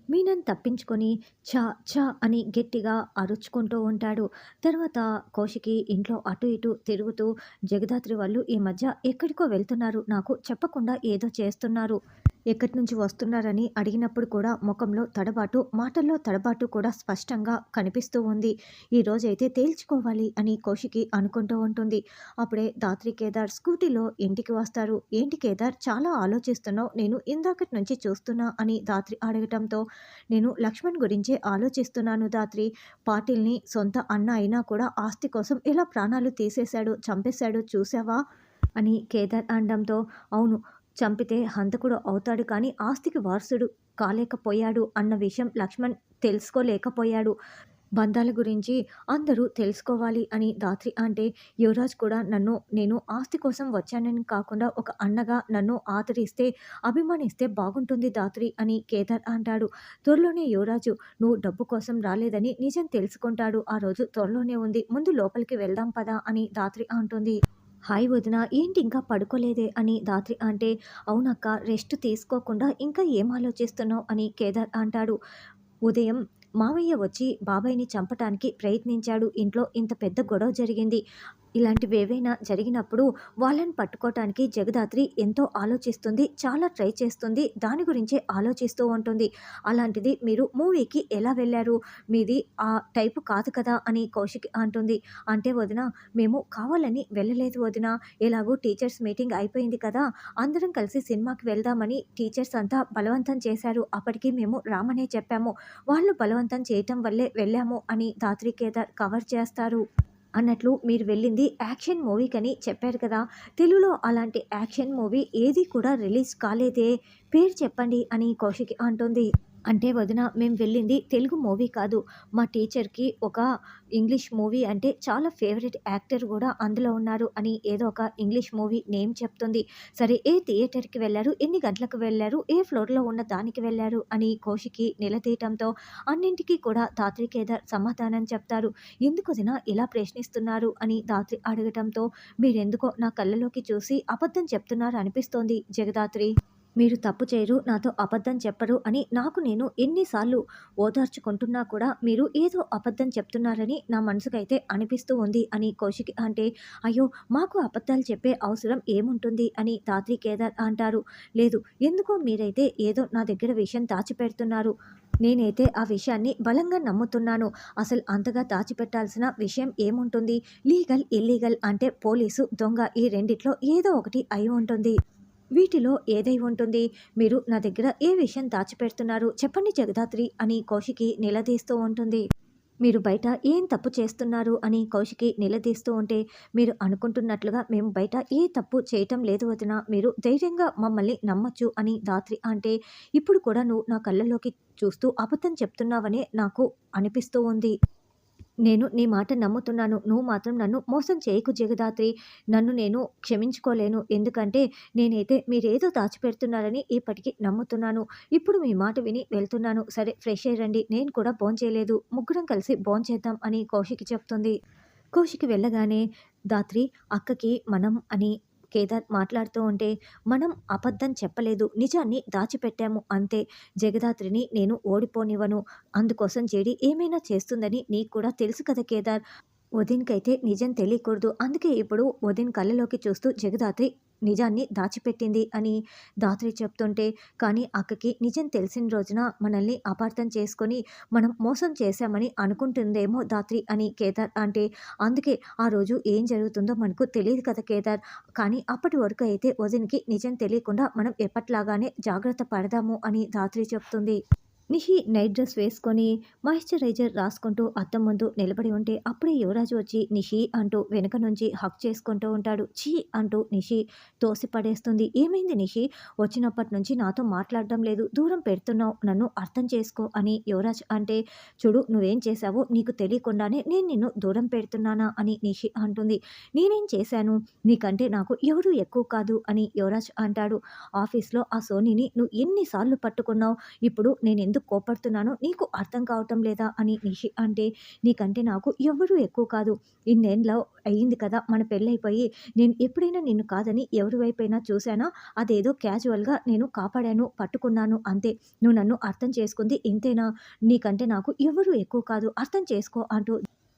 మీనన్ తప్పించుకొని ఛ! ఛ! అని గట్టిగా అరుచుకుంటూ ఉంటాడు. తర్వాత కౌశికి ఇంట్లో అటు ఇటు తిరుగుతూ జగదాత్రి వాళ్ళు ఈ మధ్య ఎక్కడికో వెళ్తున్నారు. నాకు చెప్పకుండా ఏదో చేస్తున్నారు. ఎక్కడి నుంచి వస్తున్నారని అడిగినప్పుడు కూడా మొఖంలో తడబాటు, మాటల్లో తడబాటు కూడా స్పష్టంగా కనిపిస్తూ ఉంది. ఈరోజైతే తేల్చుకోవాలి అని కౌశికి అనుకుంటూ ఉంటుంది. అప్పుడే ధాత్రి, కేదార్ స్కూటీలో ఇంటికి వస్తారు. ఏంటి కేదార్ చాలా ఆలోచిస్తున్నావు? నేను ఇందాకటి నుంచి చూస్తున్నా అని ధాత్రి అడగటంతో నేను లక్ష్మణ్ గురించే ఆలోచిస్తున్నాను ధాత్రి. పాటిల్ని సొంత అన్న అయినా కూడా ఆస్తి కోసం ఎలా ప్రాణాలు తీసేశాడు, చంపేశాడు చూసావా? అని కేదార్ అనడంతో అవును, చంపితే హంతకుడు అవుతాడు కానీ ఆస్తికి వారసుడు కాలేకపోయాడు అన్న విషయం లక్ష్మణ్ తెలుసుకోలేకపోయాడు. బంధాల గురించి అందరూ తెలుసుకోవాలి అని ధాత్రి అంటే యువరాజ్ కూడా నేను ఆస్తి కోసం వచ్చానని కాకుండా ఒక అన్నగా నన్ను ఆదరిస్తే అభిమానిస్తే బాగుంటుంది ధాత్రి అని కేదార్ అంటాడు. త్వరలోనే యువరాజు నువ్వు డబ్బు కోసం రాలేదని నిజం తెలుసుకుంటాడు. ఆ రోజు త్వరలోనే ఉంది, ముందు లోపలికి వెళ్దాం పదా అని ధాత్రి అంటుంది. హాయ్ వదిన, ఏంటి ఇంకా పడుకోలేదే అని ధాత్రి అంటే అవునక్క, రెస్ట్ తీసుకోకుండా ఇంకా ఏం ఆలోచిస్తున్నావు అని కేదార్ అంటాడు. ఉదయం మావయ్య వచ్చి బాబాయ్ని చంపటానికి ప్రయత్నించాడు. ఇంట్లో ఇంత పెద్ద గొడవ జరిగింది. ఇలాంటివేవైనా జరిగినప్పుడు వాళ్ళని పట్టుకోవటానికి జగదాత్రి ఎంతో ఆలోచిస్తుంది. చాలా ట్రై చేస్తుంది. దాని గురించే ఆలోచిస్తూ ఉంటుంది. అలాంటిది మీరు మూవీకి ఎలా వెళ్ళారు? మీది ఆ టైపు కాదు కదా అని కౌశిక్ అంటుంది. అంటే వదిన, మేము కావాలని వెళ్ళలేదు వదిన. ఎలాగో టీచర్స్ మీటింగ్ అయిపోయింది కదా, అందరం కలిసి సినిమాకి వెళ్దామని టీచర్స్ అంతా బలవంతం చేశారు. అప్పటికి మేము రామనే చెప్పాము. వాళ్ళు బలవంతం చేయటం వల్లే వెళ్ళాము అని ధాత్రి, కేదార్ కవర్ చేస్తారు. అన్నట్లు మీరు వెళ్ళింది యాక్షన్ మూవీకని చెప్పారు కదా, తెలుగులో అలాంటి యాక్షన్ మూవీ ఏది కూడా రిలీజ్ కాలేదే, పేరు చెప్పండి అని కౌశికి అంటుంది. అంటే వదిన, మేము వెళ్ళింది తెలుగు మూవీ కాదు. మా టీచర్కి ఒక ఇంగ్లీష్ మూవీ అంటే చాలా ఫేవరెట్ యాక్టర్ కూడా అందులో ఉన్నారు అని ఏదో ఒక ఇంగ్లీష్ మూవీ నేమ్ చెప్తుంది. సరే, ఏ థియేటర్కి వెళ్ళారు, ఎన్ని గంటలకు వెళ్ళారు, ఏ ఫ్లోర్లో ఉన్న దానికి వెళ్ళారు అని కౌశికి నిలదీయటంతో అన్నింటికీ కూడా ధాత్రి, కేదార్ సమాధానం చెప్తారు. ఎందుకు వదిన ఇలా ప్రశ్నిస్తున్నారు అని ధాత్రి అడగటంతో మీరెందుకో నా కళ్ళలోకి చూసి అబద్ధం చెప్తున్నారు అనిపిస్తోంది జగదాత్రి. మీరు తప్పు చేయరు, నాతో అబద్ధం చెప్పరు అని నాకు నేను ఎన్నిసార్లు ఓదార్చుకుంటున్నా కూడా మీరు ఏదో అబద్ధం చెప్తున్నారని నా మనసుకైతే అనిపిస్తూ ఉంది అని కౌశిక్ అంటే అయ్యో, మాకు అబద్ధాలు చెప్పే అవసరం ఏముంటుంది అని ధాత్రి, కేదార్ అంటారు. లేదు, ఎందుకో మీరైతే ఏదో నా దగ్గర విషయం దాచిపెడుతున్నారు. నేనైతే ఆ విషయాన్ని బలంగా నమ్ముతున్నాను. అసలు అంతగా దాచిపెట్టాల్సిన విషయం ఏముంటుంది? లీగల్, ఇల్లీగల్ అంటే పోలీసు, దొంగ ఈ రెండిట్లో ఏదో ఒకటి అయి ఉంటుంది. వీటిలో ఏదై ఉంటుంది? మీరు నా దగ్గర ఏ విషయం దాచిపెడుతున్నారు చెప్పండి జగదాత్రి అని కౌశికి నిలదీస్తూ ఉంటుంది. మీరు బయట ఏం తప్పు చేస్తున్నారు అని కౌశికి నిలదీస్తూ ఉంటే మీరు అనుకుంటున్నట్లుగా మేము బయట ఏ తప్పు చేయటం లేదు వదిన, మీరు ధైర్యంగా మమ్మల్ని నమ్మొచ్చు అని ధాత్రి అంటే ఇప్పుడు కూడా నువ్వు నా కళ్ళలోకి చూస్తూ అబద్ధం చెప్తున్నావనే నాకు అనిపిస్తూ ఉంది. నేను నీ మాట నమ్ముతున్నాను. నువ్వు మాత్రం నన్ను మోసం చేయకు జగదాత్రి. నన్ను నేను క్షమించుకోలేను. ఎందుకంటే నేనైతే మీరేదో దాచిపెడుతున్నారని ఇప్పటికి నమ్ముతున్నాను. ఇప్పుడు మీ మాట విని వెళ్తున్నాను. సరే, ఫ్రెష్ అయ్యి రండి. నేను కూడా భోంచేయలేదు. ముగ్గురం కలిసి భోంచేద్దాం అని కౌశికి చెప్తుంది. కౌశికి వెళ్ళగానే ధాత్రి, అక్కకి మనం అని కేదార్ మాట్లాడుతూ ఉంటే మనం అబద్ధం చెప్పలేదు, నిజాన్ని దాచిపెట్టాము అంతే. జగదాత్రిని నేను ఓడిపోనివ్వను. అందుకోసం జేడి ఏమైనా చేస్తుందని నీకు కూడా తెలుసు కదా కేదార్. వదిన్‌కైతే నిజం తెలియకూడదు. అందుకే ఇప్పుడు వదిన్ కళ్ళలోకి చూస్తూ జగదాత్రి నిజాన్ని దాచిపెట్టింది అని ధాత్రి చెప్తుంటే, కానీ అక్కకి నిజం తెలిసిన రోజున మనల్ని అపార్థం చేసుకొని మనం మోసం చేశామని అనుకుంటుందేమో ధాత్రి అని కేదార్ అంటే, అందుకే ఆ రోజు ఏం జరుగుతుందో మనకు తెలియదు కదా కేదార్. కానీ అప్పటి వరకు అయితే వదిన్‌కి నిజం తెలియకుండా మనం ఎప్పట్లాగానే జాగ్రత్త పడదాము అని ధాత్రి చెప్తుంది. నిషి నైట్ డ్రెస్ వేసుకొని మాయిశ్చరైజర్ రాసుకుంటూ అద్దం ముందు నిలబడి ఉంటే అప్పుడే యువరాజు వచ్చి నిషి అంటూ వెనుక నుంచి హక్ చేసుకుంటూ ఉంటాడు. ఛీ అంటూ నిషి తోసి పడేస్తుంది. ఏమైంది నిషి? వచ్చినప్పటి నుంచి నాతో మాట్లాడడం లేదు, దూరం పెడుతున్నావు, నన్ను అర్థం చేసుకో అని యువరాజ్ అంటే, చూడు నువ్వేం చేశావో నీకు తెలియకుండానే నేను నిన్ను దూరం పెడుతున్నానా అని నిషి అంటుంది. నేనేం చేశాను? నీకంటే నాకు ఎవరు ఎక్కువ కాదు అని యువరాజ్ అంటాడు. ఆఫీస్లో ఆ సోనీని నువ్వు ఎన్నిసార్లు పట్టుకున్నావు, ఇప్పుడు నేనెందుకు ఎందుకు కోపడుతున్నానో నీకు అర్థం కావటం లేదా అని నిషి అంటే, నీకంటే నాకు ఎవ్వరూ ఎక్కువ కాదు. ఇన్నేండ్లు అయింది కదా మన పెళ్ళైపోయి. నేను ఎప్పుడైనా నిన్ను కాదని ఎవరి వైపైనా చూసానా? అదేదో క్యాజువల్‌గా నేను కాపాడాను, పట్టుకున్నాను అంతే. నువ్వు నన్ను అర్థం చేసుకుంది ఇంతేనా? నీకంటే నాకు ఎవ్వరూ ఎక్కువ కాదు. అర్థం చేసుకో అంటూ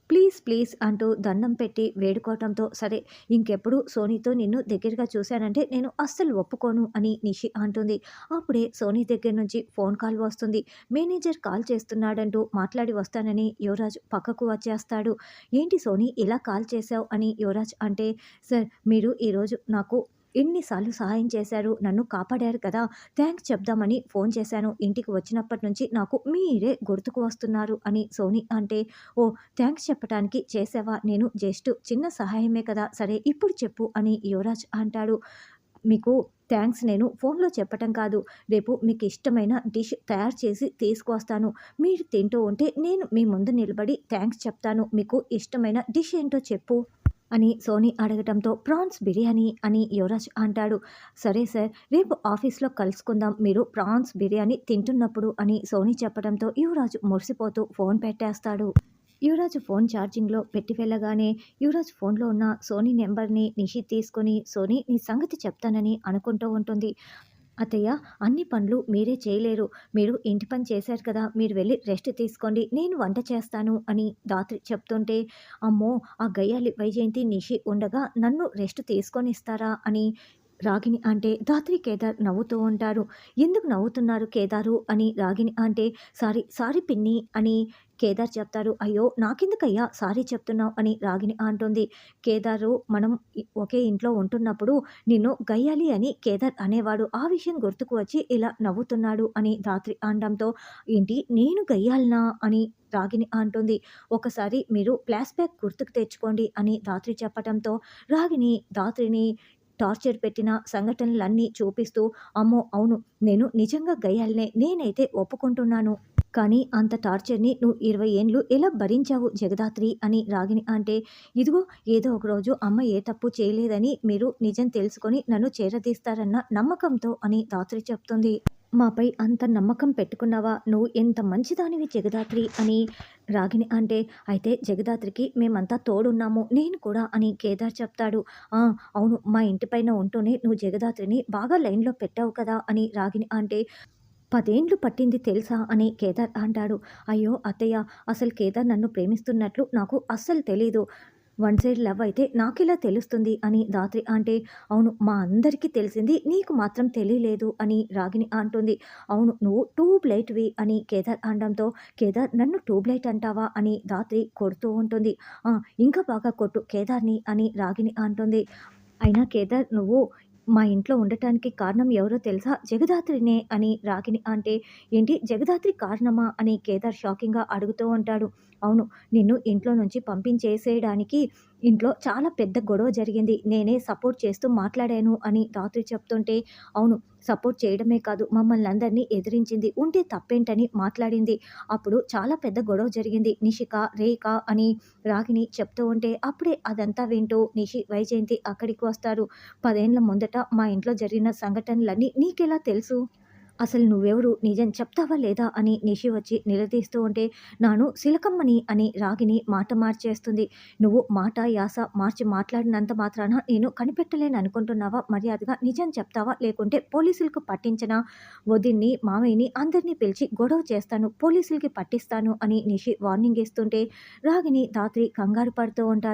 ప్లీజ్ ప్లీజ్ అంటూ దండం పెట్టి వేడుకోవటంతో, సరే ఇంకెప్పుడు సోనీతో నిన్ను దగ్గరగా చూశానంటే నేను అస్సలు ఒప్పుకోను అని నిషి అంటుంది. అప్పుడే సోనీ దగ్గర నుంచి ఫోన్ కాల్ వస్తుంది. మేనేజర్ కాల్ చేస్తున్నాడంటూ మాట్లాడి వస్తానని యువరాజ్ పక్కకు వచ్చేస్తాడు. ఏంటి సోనీ ఇలా కాల్ చేశావు అని యువరాజ్ అంటే, సార్ మీరు ఈరోజు నాకు ఎన్నిసార్లు సహాయం చేశారు, నన్ను కాపాడారు కదా, థ్యాంక్స్ చెప్దామని ఫోన్ చేశాను. ఇంటికి వచ్చినప్పటి నుంచి నాకు మీరే గుర్తుకు వస్తున్నారు అని సోనీ అంటే, ఓ థ్యాంక్స్ చెప్పటానికి చేసావా, నేను జస్ట్ చిన్న సహాయమే కదా, సరే ఇప్పుడు చెప్పు అని యువరాజ్ అంటాడు. మీకు థ్యాంక్స్ నేను ఫోన్లో చెప్పటం కాదు, రేపు మీకు ఇష్టమైన డిష్ తయారు చేసి తీసుకొస్తాను. మీరు తింటూ ఉంటే నేను మీ ముందు నిలబడి థ్యాంక్స్ చెప్తాను. మీకు ఇష్టమైన డిష్ ఏంటో చెప్పు అని సోనీ అడగటంతో, ప్రాన్స్ బిర్యానీ అని యువరాజ్ అంటాడు. సరే సార్, రేపు ఆఫీస్లో కలుసుకుందాం మీరు ప్రాన్స్ బిర్యానీ తింటున్నప్పుడు అని సోనీ చెప్పడంతో యువరాజు మురిసిపోతూ ఫోన్ పెట్టేస్తాడు. యువరాజు ఫోన్ ఛార్జింగ్లో పెట్టి వెళ్ళగానే యువరాజ్ ఫోన్లో ఉన్న సోనీ నెంబర్ని నిషి తీసుకొని, సోనీ నీ సంగతి చెప్తానని అనుకుంటూ ఉంటుంది. అత్తయ్య, అన్ని పనులు మీరే చేయలేరు. మీరు ఇంటి పని చేశారు కదా, మీరు వెళ్ళి రెస్ట్ తీసుకోండి. నేను వంట చేస్తాను అని ధాత్రి చెప్తుంటే, అమ్మో! ఆ గయ్యాళి వైజయంతి నిషి ఉండగా నన్ను రెస్ట్ తీసుకొనిస్తారా అని రాగిని అంటే, ధాత్రి, కేదార్ నవ్వుతూ ఉంటారు. ఎందుకు నవ్వుతున్నారు కేదారు అని రాగిని అంటే, సారీ సారీ పిన్ని అని కేదార్ చెప్తారు. అయ్యో నాకెందుకయ్యా సారీ చెప్తున్నావు అని రాగిని అంటుంది. కేదారు మనం ఒకే ఇంట్లో ఉంటున్నప్పుడు నిన్ను గయ్యాలి అని కేదార్ అనేవాడు. ఆ విషయం గుర్తుకు వచ్చి ఇలా నవ్వుతున్నాడు అని ధాత్రి అనడంతో, ఏంటి నేను గయ్యాలనా అని రాగిని అంటుంది. ఒకసారి మీరు ఫ్లాష్ బ్యాక్ గుర్తుకు తెచ్చుకోండి అని ధాత్రి చెప్పటంతో, రాగిని ధాత్రిని టార్చర్ పెట్టిన సంఘటనలన్నీ చూపిస్తూ, అమ్మో అవును నేను నిజంగా గయ్యాలనే, నేనైతే ఒప్పుకుంటున్నాను. కానీ అంత టార్చర్‌ని నువ్వు 20 ఏండ్లు ఎలా భరించావు జగదాత్రి అని రాగిని అంటే, ఇదిగో ఏదో ఒకరోజు అమ్మ ఏ తప్పు చేయలేదని మీరు నిజం తెలుసుకొని నన్ను చేరదీస్తారన్న నమ్మకంతో అని ధాత్రి చెప్తుంది. మాపై అంత నమ్మకం పెట్టుకున్నావా? నువ్వు ఎంత మంచిదానివి జగదాత్రి అని రాగిని అంటే, అయితే జగదాత్రికి మేమంతా తోడున్నాము నేను కూడా అని కేదార్ చెప్తాడు. ఆ! అవును, మా ఇంటి పైన ఉంటూనే నువ్వు జగదాత్రిని బాగా లైన్‌లో పెట్టావు కదా అని రాగిని అంటే, 10 ఏండ్లు పట్టింది తెలుసా అని కేదార్ అంటాడు. అయ్యో అత్తయ్య, అసలు కేదార్ నన్ను ప్రేమిస్తున్నట్లు నాకు అస్సలు తెలీదు. వన్ సైడ్ లవ్ అయితే నాకెలా తెలుస్తుంది అని ధాత్రి అంటే, అవును మా అందరికీ తెలిసింది, నీకు మాత్రం తెలియలేదు అని రాగిని అంటుంది. అవును నువ్వు ట్యూబ్ లైట్‌వి అని కేదార్ అనడంతో, కేదార్ నన్ను ట్యూబ్ లైట్ అంటావా అని ధాత్రి కొడుతూ ఉంటుంది. ఆ! ఇంకా బాగా కొట్టు కేదార్‌ని అని రాగిని అంటుంది. అయినా కేదార్ నువ్వు మా ఇంట్లో ఉండటానికి కారణం ఎవరో తెలుసా? జగదాత్రినే అని రాగిని అంటే, ఏంటి జగదాత్రి కారణమా అని కేదార్ షాకింగ్‌గా అడుగుతూ ఉంటాడు. అవును, నిన్ను ఇంట్లో నుంచి పంపించేసేయడానికి ఇంట్లో చాలా పెద్ద గొడవ జరిగింది. నేనే సపోర్ట్ చేస్తూ మాట్లాడాను అని ధాత్రి చెప్తుంటే, అవును సపోర్ట్ చేయడమే కాదు మమ్మల్నందరినీ ఎదిరించింది. ఉంటే తప్పేంటని మాట్లాడింది. అప్పుడు చాలా పెద్ద గొడవ జరిగింది. నిషిక, రేఖ అని రాగిని చెప్తూ ఉంటే, అప్పుడే అదంతా వింటూ నిషి, వైజయంతి అక్కడికి వస్తారు. 10 ఏండ్ల ముందట మా ఇంట్లో జరిగిన సంఘటనలన్నీ నీకెలా తెలుసు? అసలు నువ్వెవరు? నిజం చెప్తావా లేదా అని నిషి వచ్చి నిలదీస్తూ ఉంటే, నాను సిలకమ్మని అని రాగిని మాట మార్చేస్తుంది. నువ్వు మాట యాస మార్చి మాట్లాడినంత మాత్రాన నేను కనిపెట్టలేననుకుంటున్నావా? మర్యాదగా నిజం చెప్తావా? లేకుంటే పోలీసులకు పట్టించనా? వదిన్ని, మామయ్యని అందరినీ పిలిచి గొడవ చేస్తాను. పోలీసులకి పట్టిస్తాను అని నిషి వార్నింగ్ ఇస్తుంటే, రాగిని ధాత్రి కంగారు పడుతూ ఉంటారు.